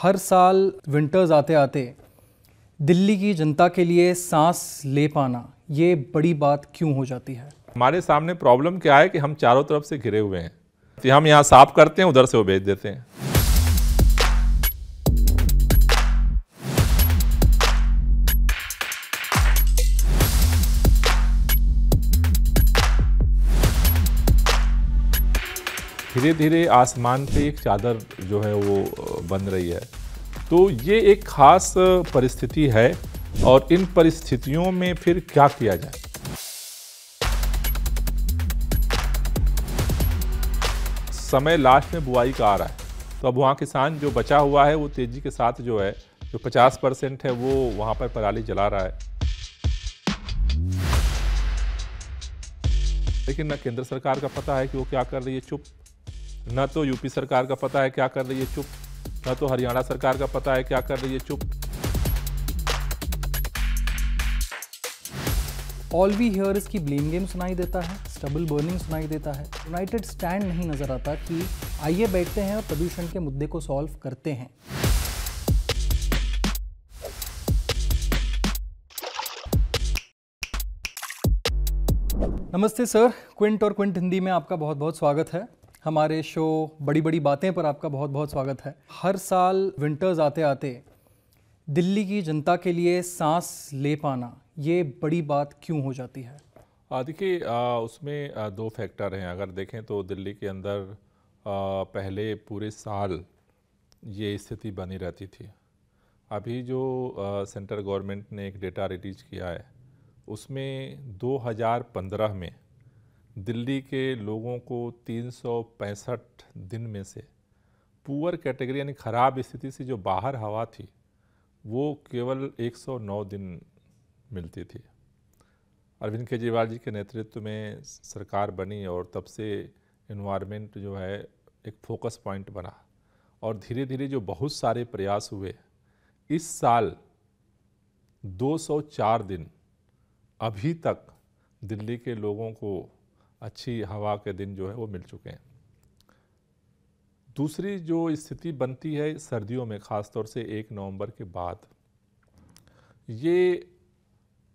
हर साल विंटर्स आते आते दिल्ली की जनता के लिए सांस ले पाना ये बड़ी बात क्यों हो जाती है? हमारे सामने प्रॉब्लम क्या है कि हम चारों तरफ से घिरे हुए हैं। तो हम यहाँ साफ करते हैं, उधर से वो भेज देते हैं। धीरे धीरे आसमान पे एक चादर जो है वो बन रही है। तो ये एक खास परिस्थिति है और इन परिस्थितियों में फिर क्या किया जाए। समय लास्ट में बुआई का आ रहा है, तो अब वहाँ किसान जो बचा हुआ है वो तेजी के साथ जो है जो 50% है वो वहाँ पर पराली जला रहा है। लेकिन न केंद्र सरकार का पता है कि वो क्या कर रही है, चुप। न तो यूपी सरकार का पता है क्या कर रही है, चुप। न तो हरियाणा सरकार का पता है क्या कर रही है, चुप। ऑल वी हियर इज की ब्लेम गेम सुनाई देता है, स्टबल बर्निंग सुनाई देता है, यूनाइटेड स्टैंड नहीं नजर आता कि आइए बैठते हैं और प्रदूषण के मुद्दे को सॉल्व करते हैं। नमस्ते सर, क्विंट और क्विंट हिंदी में आपका बहुत बहुत स्वागत है। हमारे शो बड़ी बड़ी बातें पर आपका बहुत बहुत स्वागत है। हर साल विंटर्स आते आते दिल्ली की जनता के लिए सांस ले पाना ये बड़ी बात क्यों हो जाती है? देखिए, उसमें दो फैक्टर हैं। अगर देखें तो दिल्ली के अंदर पहले पूरे साल ये स्थिति बनी रहती थी। अभी जो सेंट्रल गवर्नमेंट ने एक डेटा रिलीज किया है उसमें 2015 में दिल्ली के लोगों को 365 दिन में से पुअर कैटेगरी यानी ख़राब स्थिति से जो बाहर हवा थी वो केवल 109 दिन मिलती थी। अरविंद केजरीवाल जी के नेतृत्व में सरकार बनी और तब से एनवायरनमेंट जो है एक फोकस पॉइंट बना और धीरे धीरे जो बहुत सारे प्रयास हुए, इस साल 204 दिन अभी तक दिल्ली के लोगों को अच्छी हवा के दिन जो है वो मिल चुके हैं। दूसरी जो स्थिति बनती है सर्दियों में, ख़ास तौर से 1 नवंबर के बाद, ये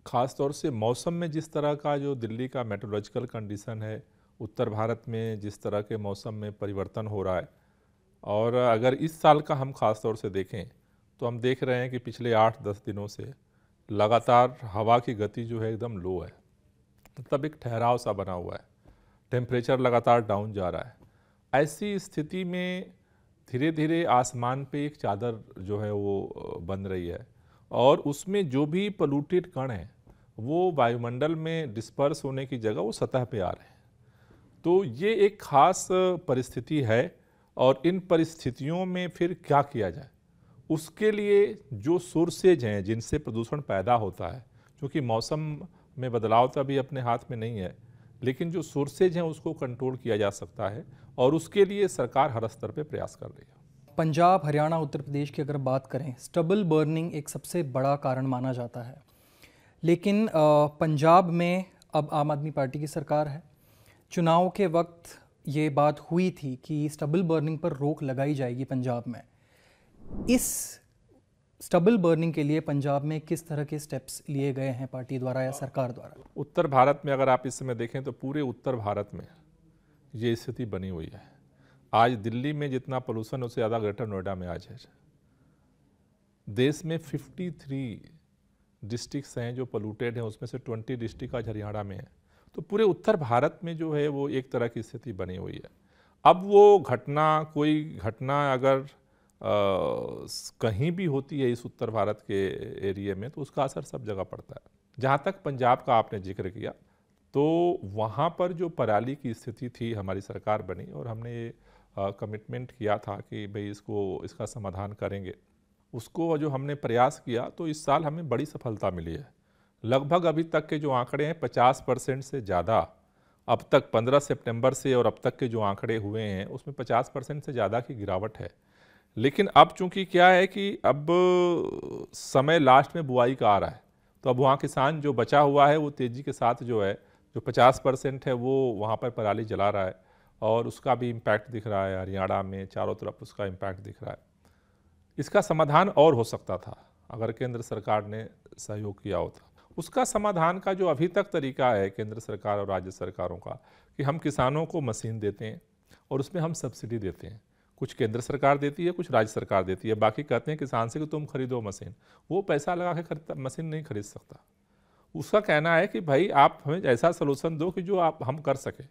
ख़ास तौर से मौसम में जिस तरह का जो दिल्ली का मेट्रोलॉजिकल कंडीशन है, उत्तर भारत में जिस तरह के मौसम में परिवर्तन हो रहा है, और अगर इस साल का हम ख़ास तौर से देखें तो हम देख रहे हैं कि पिछले 8-10 दिनों से लगातार हवा की गति जो है एकदम लो है, मतलब एक ठहराव सा बना हुआ है, टेम्परेचर लगातार डाउन जा रहा है। ऐसी स्थिति में धीरे धीरे आसमान पे एक चादर जो है वो बन रही है और उसमें जो भी पोल्यूटेड कण हैं वो वायुमंडल में डिस्पर्स होने की जगह वो सतह पे आ रहे हैं। तो ये एक खास परिस्थिति है और इन परिस्थितियों में फिर क्या किया जाए, उसके लिए जो सोर्सेज हैं जिनसे प्रदूषण पैदा होता है, क्योंकि मौसम में बदलाव तो अभी अपने हाथ में नहीं है, लेकिन जो सोर्सेज हैं उसको कंट्रोल किया जा सकता है और उसके लिए सरकार हर स्तर पे प्रयास कर रही है। पंजाब, हरियाणा, उत्तर प्रदेश की अगर बात करें, स्टबल बर्निंग एक सबसे बड़ा कारण माना जाता है। लेकिन पंजाब में अब आम आदमी पार्टी की सरकार है। चुनाव के वक्त ये बात हुई थी कि स्टबल बर्निंग पर रोक लगाई जाएगी पंजाब में। इस स्टबल बर्निंग के लिए पंजाब में किस तरह के स्टेप्स लिए गए हैं पार्टी द्वारा या सरकार द्वारा? उत्तर भारत में अगर आप इस समय देखें तो पूरे उत्तर भारत में ये स्थिति बनी हुई है। आज दिल्ली में जितना पोल्यूशन उससे ज़्यादा ग्रेटर नोएडा में आज है। देश में 53 डिस्ट्रिक्ट्स हैं जो पोल्यूटेड हैं, उसमें से 20 डिस्ट्रिक्ट आज हरियाणा में है। तो पूरे उत्तर भारत में जो है वो एक तरह की स्थिति बनी हुई है। अब वो घटना, कोई घटना अगर कहीं भी होती है इस उत्तर भारत के एरिया में तो उसका असर सब जगह पड़ता है। जहाँ तक पंजाब का आपने जिक्र किया तो वहाँ पर जो पराली की स्थिति थी, हमारी सरकार बनी और हमने ये कमिटमेंट किया था कि भाई इसका समाधान करेंगे। उसको जो हमने प्रयास किया तो इस साल हमें बड़ी सफलता मिली है। लगभग अभी तक के जो आंकड़े हैं 50% से ज़्यादा, अब तक 15 सितंबर से और अब तक के जो आंकड़े हुए हैं उसमें 50% से ज़्यादा की गिरावट है। लेकिन अब चूंकि क्या है कि अब समय लास्ट में बुआई का आ रहा है, तो अब वहाँ किसान जो बचा हुआ है वो तेज़ी के साथ जो है जो 50% है वो वहाँ पर पराली जला रहा है और उसका भी इम्पैक्ट दिख रहा है। हरियाणा में चारों तरफ उसका इम्पैक्ट दिख रहा है। इसका समाधान और हो सकता था अगर केंद्र सरकार ने सहयोग किया होता। उसका समाधान का जो अभी तक तरीका है केंद्र सरकार और राज्य सरकारों का कि हम किसानों को मशीन देते हैं और उसमें हम सब्सिडी देते हैं। कुछ केंद्र सरकार देती है, कुछ राज्य सरकार देती है, बाकी कहते हैं किसान से कि तुम खरीदो मशीन। वो पैसा लगा के मशीन नहीं खरीद सकता। उसका कहना है कि भाई आप हमें ऐसा सलूशन दो कि जो आप हम कर सकें।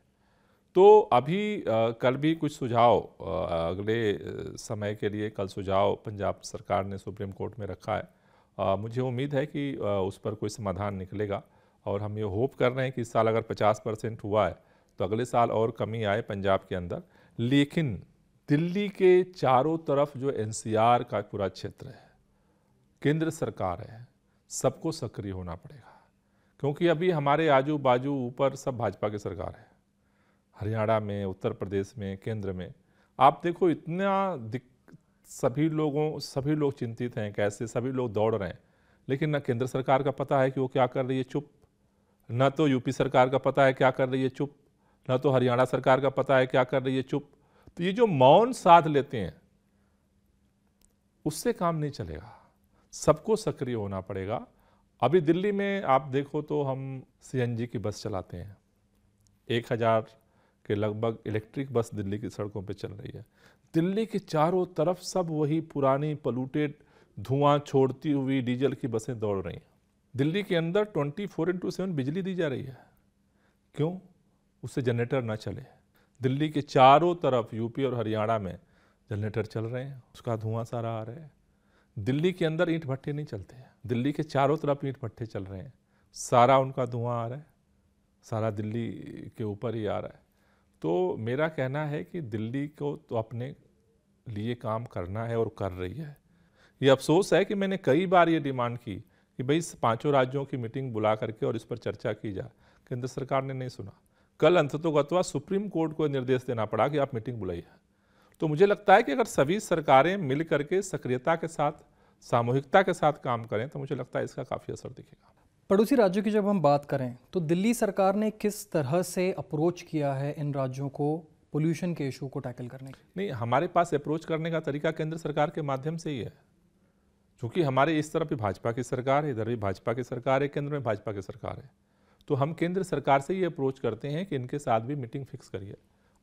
तो अभी कल भी कुछ सुझाव अगले समय के लिए कल सुझाव पंजाब सरकार ने सुप्रीम कोर्ट में रखा है। मुझे उम्मीद है कि उस पर कोई समाधान निकलेगा और हम ये होप कर रहे हैं कि इस साल अगर 50% हुआ है तो अगले साल और कमी आए पंजाब के अंदर। लेकिन दिल्ली के चारों तरफ जो एनसीआर का पूरा क्षेत्र है, केंद्र सरकार है, सबको सक्रिय होना पड़ेगा, क्योंकि अभी हमारे आजू बाजू ऊपर सब भाजपा की सरकार है। हरियाणा में, उत्तर प्रदेश में, केंद्र में आप देखो इतना सभी लोग चिंतित हैं, कैसे सभी लोग दौड़ रहे हैं, लेकिन न केंद्र सरकार का पता है कि वो क्या कर रही है, चुप। न तो यूपी सरकार का पता है क्या कर रही है, चुप। न तो हरियाणा सरकार का पता है क्या कर रही है, चुप। तो ये जो मौन साध लेते हैं उससे काम नहीं चलेगा, सबको सक्रिय होना पड़ेगा। अभी दिल्ली में आप देखो तो हम सीएनजी की बस चलाते हैं, 1000 के लगभग इलेक्ट्रिक बस दिल्ली की सड़कों पे चल रही है। दिल्ली के चारों तरफ सब वही पुरानी पॉल्यूटेड धुआं छोड़ती हुई डीजल की बसें दौड़ रही हैं। दिल्ली के अंदर 24/7 बिजली दी जा रही है। क्यों? उससे जनरेटर ना चले। दिल्ली के चारों तरफ यूपी और हरियाणा में जनरेटर चल रहे हैं, उसका धुआं सारा आ रहा है। दिल्ली के अंदर ईंट भट्टे नहीं चलते हैं, दिल्ली के चारों तरफ ईंट भट्टे चल रहे हैं, सारा उनका धुआं आ रहा है, सारा दिल्ली के ऊपर ही आ रहा है। तो मेरा कहना है कि दिल्ली को तो अपने लिए काम करना है और कर रही है। ये अफसोस है कि मैंने कई बार ये डिमांड की कि भाई पांचों राज्यों की मीटिंग बुला करके और इस पर चर्चा की जाए, केंद्र सरकार ने नहीं सुना। कल अंततोगत्वा सुप्रीम कोर्ट को निर्देश देना पड़ा कि आप मीटिंग बुलाइए। तो मुझे लगता है कि अगर सभी सरकारें मिल करके सक्रियता के साथ, सामूहिकता के साथ काम करें तो मुझे लगता है इसका काफ़ी असर दिखेगा। पड़ोसी राज्यों की जब हम बात करें तो दिल्ली सरकार ने किस तरह से अप्रोच किया है इन राज्यों को पोल्यूशन के इशू को टैकल करने के? नहीं, हमारे पास अप्रोच करने का तरीका केंद्र सरकार के माध्यम से ही है, क्योंकि हमारे इस तरफ भी भाजपा की सरकार है, इधर भी भाजपा की सरकार है, केंद्र में भाजपा की सरकार है। तो हम केंद्र सरकार से ये अप्रोच करते हैं कि इनके साथ भी मीटिंग फिक्स करिए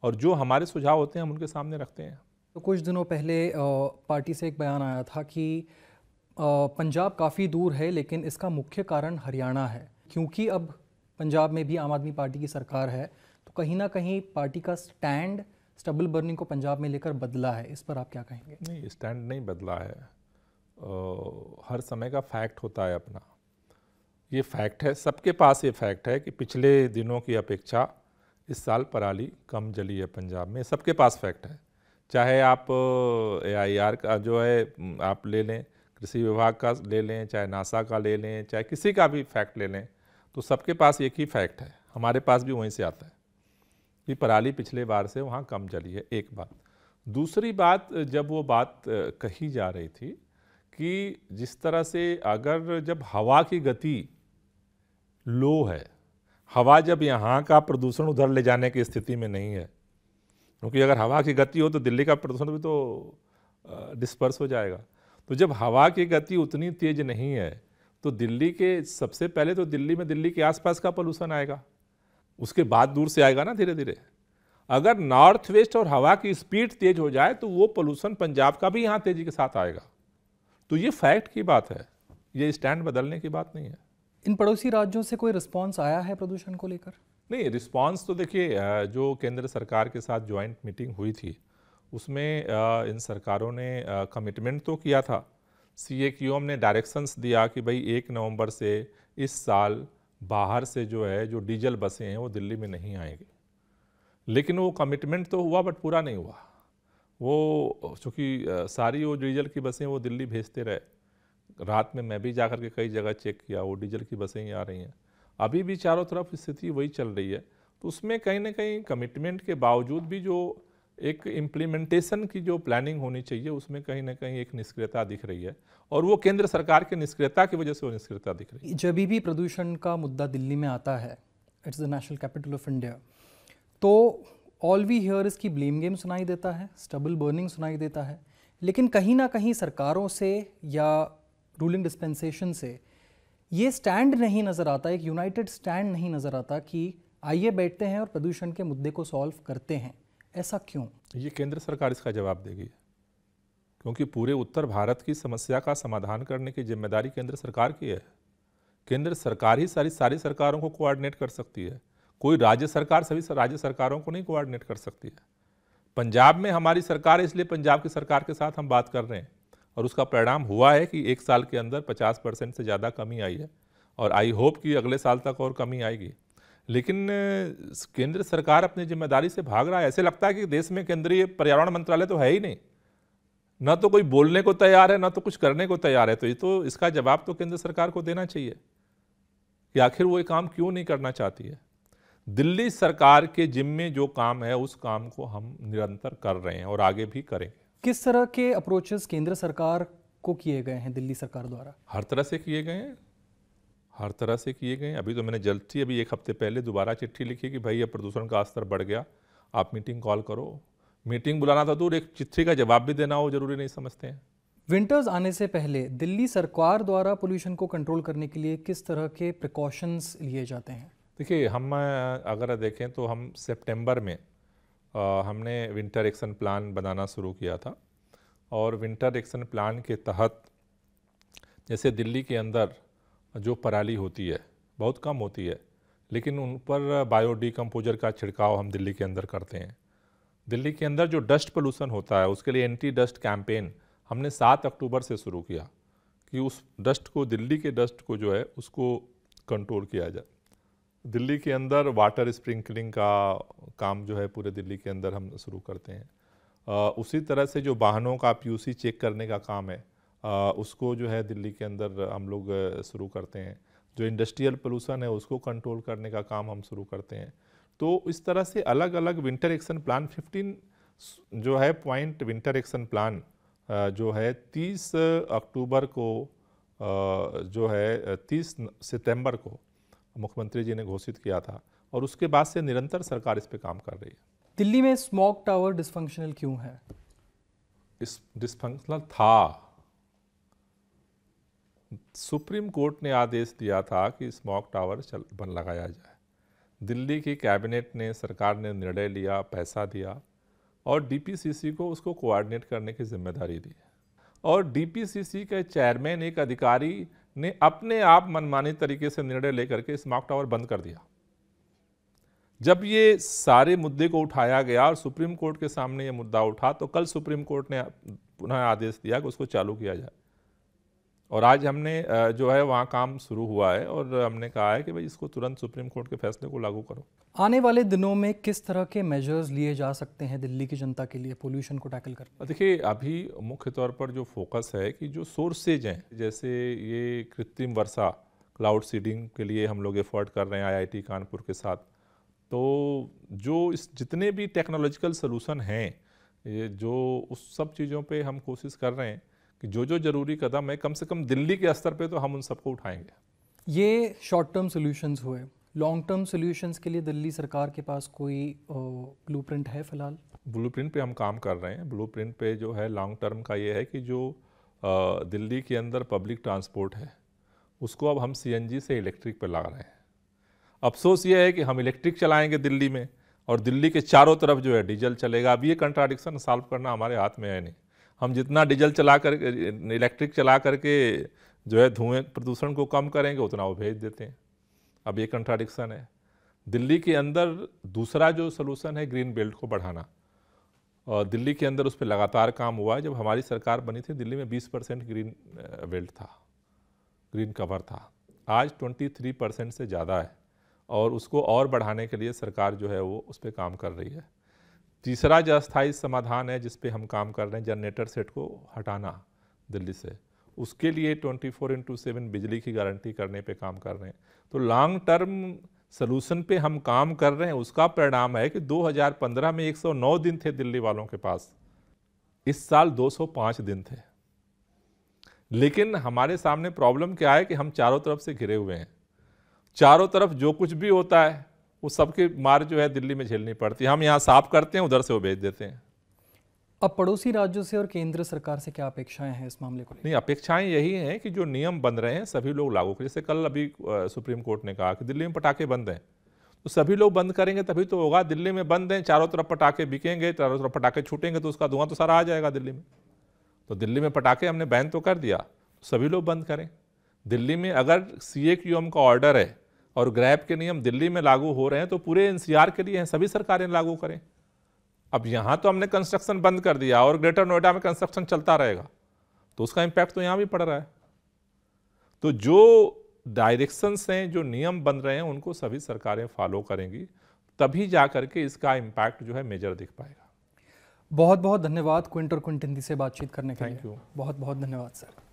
और जो हमारे सुझाव होते हैं हम उनके सामने रखते हैं। तो कुछ दिनों पहले पार्टी से एक बयान आया था कि पंजाब काफ़ी दूर है लेकिन इसका मुख्य कारण हरियाणा है, क्योंकि अब पंजाब में भी आम आदमी पार्टी की सरकार है। तो कहीं ना कहीं पार्टी का स्टैंड स्टबल बर्निंग को पंजाब में लेकर बदला है, इस पर आप क्या कहेंगे? नहीं, स्टैंड नहीं बदला है। हर समय का फैक्ट होता है अपना, ये फैक्ट है, सबके पास ये फैक्ट है कि पिछले दिनों की अपेक्षा इस साल पराली कम जली है पंजाब में, सबके पास फैक्ट है। चाहे आप AIR का जो है आप ले लें, कृषि विभाग का ले लें, चाहे नासा का ले लें, चाहे किसी का भी फैक्ट ले लें, तो सबके पास एक ही फैक्ट है। हमारे पास भी वहीं से आता है कि पराली पिछले बार से वहाँ कम जली है, एक बात। दूसरी बात, जब वो बात कही जा रही थी कि जिस तरह से अगर जब हवा की गति लो है, हवा जब यहाँ का प्रदूषण उधर ले जाने की स्थिति में नहीं है, क्योंकि अगर हवा की गति हो तो दिल्ली का प्रदूषण भी तो डिस्पर्स हो जाएगा। तो जब हवा की गति उतनी तेज नहीं है तो दिल्ली के सबसे पहले तो दिल्ली में दिल्ली के आसपास का पोल्यूशन आएगा, उसके बाद दूर से आएगा ना धीरे धीरे। अगर नॉर्थ वेस्ट और हवा की स्पीड तेज हो जाए तो वो पोल्यूशन पंजाब का भी यहाँ तेजी के साथ आएगा। तो ये फैक्ट की बात है, ये स्टैंड बदलने की बात नहीं है। इन पड़ोसी राज्यों से कोई रिस्पांस आया है प्रदूषण को लेकर? नहीं, रिस्पांस तो देखिए, जो केंद्र सरकार के साथ ज्वाइंट मीटिंग हुई थी उसमें इन सरकारों ने कमिटमेंट तो किया था। CAQM ने डायरेक्शंस दिया कि भाई 1 नवंबर से इस साल बाहर से जो है जो डीजल बसें हैं वो दिल्ली में नहीं आएंगी। लेकिन वो कमिटमेंट तो हुआ बट पूरा नहीं हुआ। वो चूँकि सारी वो डीजल की बसें वो दिल्ली भेजते रहे। रात में मैं भी जाकर के कई जगह चेक किया, वो डीजल की बसें ही आ रही हैं। अभी भी चारों तरफ स्थिति वही चल रही है। तो उसमें कहीं ना कहीं कमिटमेंट के बावजूद भी जो एक इम्प्लीमेंटेशन की जो प्लानिंग होनी चाहिए उसमें कहीं ना कहीं एक निष्क्रियता दिख रही है, और वो केंद्र सरकार की निष्क्रियता की वजह से वो निष्क्रियता दिख रही है। जब भी प्रदूषण का मुद्दा दिल्ली में आता है, it's the national capital of India, तो ऑल वी हियर इसकी ब्लेम गेम सुनाई देता है, स्टबल बर्निंग सुनाई देता है। लेकिन कहीं ना कहीं सरकारों से या रूलिंग डिस्पेंसेशन से ये स्टैंड नहीं नज़र आता, एक यूनाइटेड स्टैंड नहीं नज़र आता कि आइए बैठते हैं और प्रदूषण के मुद्दे को सॉल्व करते हैं। ऐसा क्यों? ये केंद्र सरकार इसका जवाब देगी, क्योंकि पूरे उत्तर भारत की समस्या का समाधान करने की जिम्मेदारी केंद्र सरकार की है। केंद्र सरकार ही सारी सरकारों को कोऑर्डिनेट कर सकती है, कोई राज्य सरकार सभी राज्य सरकारों को नहीं कोऑर्डिनेट कर सकती है। पंजाब में हमारी सरकार है, इसलिए पंजाब की सरकार के साथ हम बात कर रहे हैं, और उसका परिणाम हुआ है कि एक साल के अंदर 50% से ज़्यादा कमी आई है, और आई होप कि अगले साल तक और कमी आएगी। लेकिन केंद्र सरकार अपनी जिम्मेदारी से भाग रहा है। ऐसे लगता है कि देश में केंद्रीय पर्यावरण मंत्रालय तो है ही नहीं, ना तो कोई बोलने को तैयार है, ना तो कुछ करने को तैयार है। तो ये तो इसका जवाब तो केंद्र सरकार को देना चाहिए कि आखिर वो ये काम क्यों नहीं करना चाहती है। दिल्ली सरकार के जिम्मे जो काम है उस काम को हम निरंतर कर रहे हैं और आगे भी करेंगे। किस तरह के अप्रोचेस केंद्र सरकार को किए गए हैं दिल्ली सरकार द्वारा? हर तरह से किए गए हैं, हर तरह से किए गए हैं। अभी तो मैंने जल्द ही अभी एक हफ्ते पहले दोबारा चिट्ठी लिखी कि भाई अब प्रदूषण का स्तर बढ़ गया, आप मीटिंग कॉल करो। मीटिंग बुलाना था दूर, एक चिट्ठी का जवाब भी देना वो जरूरी नहीं समझते हैं। विंटर्स आने से पहले दिल्ली सरकार द्वारा पोल्यूशन को कंट्रोल करने के लिए किस तरह के प्रिकॉशंस लिए जाते हैं? देखिए, हम अगर देखें तो हम सितंबर में हमने विंटर एक्शन प्लान बनाना शुरू किया था, और विंटर एक्शन प्लान के तहत जैसे दिल्ली के अंदर जो पराली होती है बहुत कम होती है, लेकिन उन पर बायो डिकम्पोजर का छिड़काव हम दिल्ली के अंदर करते हैं। दिल्ली के अंदर जो डस्ट पोल्यूशन होता है उसके लिए एंटी डस्ट कैंपेन हमने 7 अक्टूबर से शुरू किया कि उस डस्ट को, दिल्ली के डस्ट को जो है उसको कंट्रोल किया जाए। दिल्ली के अंदर वाटर स्प्रिंकलिंग का काम जो है पूरे दिल्ली के अंदर हम शुरू करते हैं। उसी तरह से जो वाहनों का पीयूसी चेक करने का काम है उसको जो है दिल्ली के अंदर हम लोग शुरू करते हैं। जो इंडस्ट्रियल पोल्यूशन है उसको कंट्रोल करने का काम हम शुरू करते हैं। तो इस तरह से अलग अलग विंटर एक्शन प्लान 15 जो है पॉइंट विंटर एक्शन प्लान जो है 30 अक्टूबर को जो है 30 सितंबर को मुख्यमंत्री जी ने घोषित किया था, और उसके बाद से निरंतर सरकार इस पे काम कर रही है। दिल्ली में स्मॉग टावर डिस्फंक्शनल क्यों है? इस डिस्फंक्शनल था, सुप्रीम कोर्ट ने आदेश दिया था कि स्मॉग टावर लगाया जाए। दिल्ली की कैबिनेट ने, सरकार ने निर्णय लिया, पैसा दिया, और डीपीसीसी को उसको कोऑर्डिनेट करने की जिम्मेदारी दी, और डीपीसीसी के चेयरमैन एक अधिकारी ने अपने आप मनमानी तरीके से निर्णय लेकर के स्मॉग टावर बंद कर दिया। जब ये सारे मुद्दे को उठाया गया और सुप्रीम कोर्ट के सामने ये मुद्दा उठा, तो कल सुप्रीम कोर्ट ने पुनः आदेश दिया कि उसको चालू किया जाए, और आज हमने जो है वहाँ काम शुरू हुआ है, और हमने कहा है कि भाई इसको तुरंत सुप्रीम कोर्ट के फैसले को लागू करो। आने वाले दिनों में किस तरह के मेजर्स लिए जा सकते हैं दिल्ली की जनता के लिए पोल्यूशन को टैकल करने? देखिए, अभी मुख्य तौर पर जो फोकस है कि जो सोर्सेज हैं, जैसे ये कृत्रिम वर्षा, क्लाउड सीडिंग के लिए हम लोग एफर्ट कर रहे हैं आईआईटी कानपुर के साथ। तो जो इस जितने भी टेक्नोलॉजिकल सोल्यूशन हैं, ये जो उस सब चीज़ों पे हम कोशिश कर रहे हैं कि जो जो ज़रूरी कदम है कम से कम दिल्ली के स्तर पे तो हम उन सबको उठाएंगे। ये शॉर्ट टर्म सोल्यूशंस हुए। लॉन्ग टर्म सोल्यूशंस के लिए दिल्ली सरकार के पास कोई ब्लूप्रिंट है फिलहाल? ब्लूप्रिंट पे हम काम कर रहे हैं। ब्लूप्रिंट पे जो है लॉन्ग टर्म का ये है कि जो दिल्ली के अंदर पब्लिक ट्रांसपोर्ट है उसको अब हम सीएनजी से इलेक्ट्रिक पे लगा रहे हैं। अफसोस ये है कि हम इलेक्ट्रिक चलाएंगे दिल्ली में, और दिल्ली के चारों तरफ जो है डीजल चलेगा। अब ये कंट्राडिक्शन सॉल्व करना हमारे हाथ में है नहीं। हम जितना डीजल चला कर, इलेक्ट्रिक चला करके जो है धुएं प्रदूषण को कम करेंगे, उतना वो भेज देते हैं। अब ये कंट्राडिक्शन है। दिल्ली के अंदर दूसरा जो सोल्यूशन है ग्रीन बेल्ट को बढ़ाना, और दिल्ली के अंदर उस पर लगातार काम हुआ है। जब हमारी सरकार बनी थी दिल्ली में 20% ग्रीन बेल्ट था, ग्रीन कवर था। आज 23% से ज़्यादा है, और उसको और बढ़ाने के लिए सरकार जो है वो उस पर काम कर रही है। तीसरा जो अस्थायी समाधान है जिस पे हम काम कर रहे हैं, जनरेटर सेट को हटाना दिल्ली से, उसके लिए 24/7 बिजली की गारंटी करने पे काम कर रहे हैं। तो लॉन्ग टर्म सलूशन पे हम काम कर रहे हैं। उसका परिणाम है कि 2015 में 109 दिन थे दिल्ली वालों के पास, इस साल 205 दिन थे। लेकिन हमारे सामने प्रॉब्लम क्या है कि हम चारों तरफ से घिरे हुए हैं। चारों तरफ जो कुछ भी होता है वो सबके मार जो है दिल्ली में झेलनी पड़ती है। हम यहाँ साफ करते हैं, उधर से वो भेज देते हैं। अब पड़ोसी राज्यों से और केंद्र सरकार से क्या अपेक्षाएं हैं इस मामले को लेकर? नहीं, अपेक्षाएं यही हैं कि जो नियम बन रहे हैं सभी लोग लागू करें। जैसे कल अभी सुप्रीम कोर्ट ने कहा कि दिल्ली में पटाखे बंद हैं, तो सभी लोग बंद करेंगे तभी तो होगा। दिल्ली में बंद हैं, चारों तरफ पटाखे बिकेंगे, चारों तरफ पटाखे छूटेंगे तो उसका धुआं तो सारा आ जाएगा दिल्ली में। तो दिल्ली में पटाखे हमने बैन तो कर दिया, तो सभी लोग बंद करें। दिल्ली में अगर CAQM का ऑर्डर है और ग्रैब के नियम दिल्ली में लागू हो रहे हैं तो पूरे NCR के लिए हैं, सभी सरकारें लागू करें। अब यहाँ तो हमने कंस्ट्रक्शन बंद कर दिया और ग्रेटर नोएडा में कंस्ट्रक्शन चलता रहेगा, तो उसका इम्पैक्ट तो यहाँ भी पड़ रहा है। तो जो डायरेक्शंस हैं, जो नियम बन रहे हैं, उनको सभी सरकारें फॉलो करेंगी, तभी जा करके इसका इम्पैक्ट जो है मेजर दिख पाएगा। बहुत बहुत धन्यवाद क्विंटर कुंटिंदी से बातचीत करने के लिए। Thank you. बहुत बहुत धन्यवाद सर।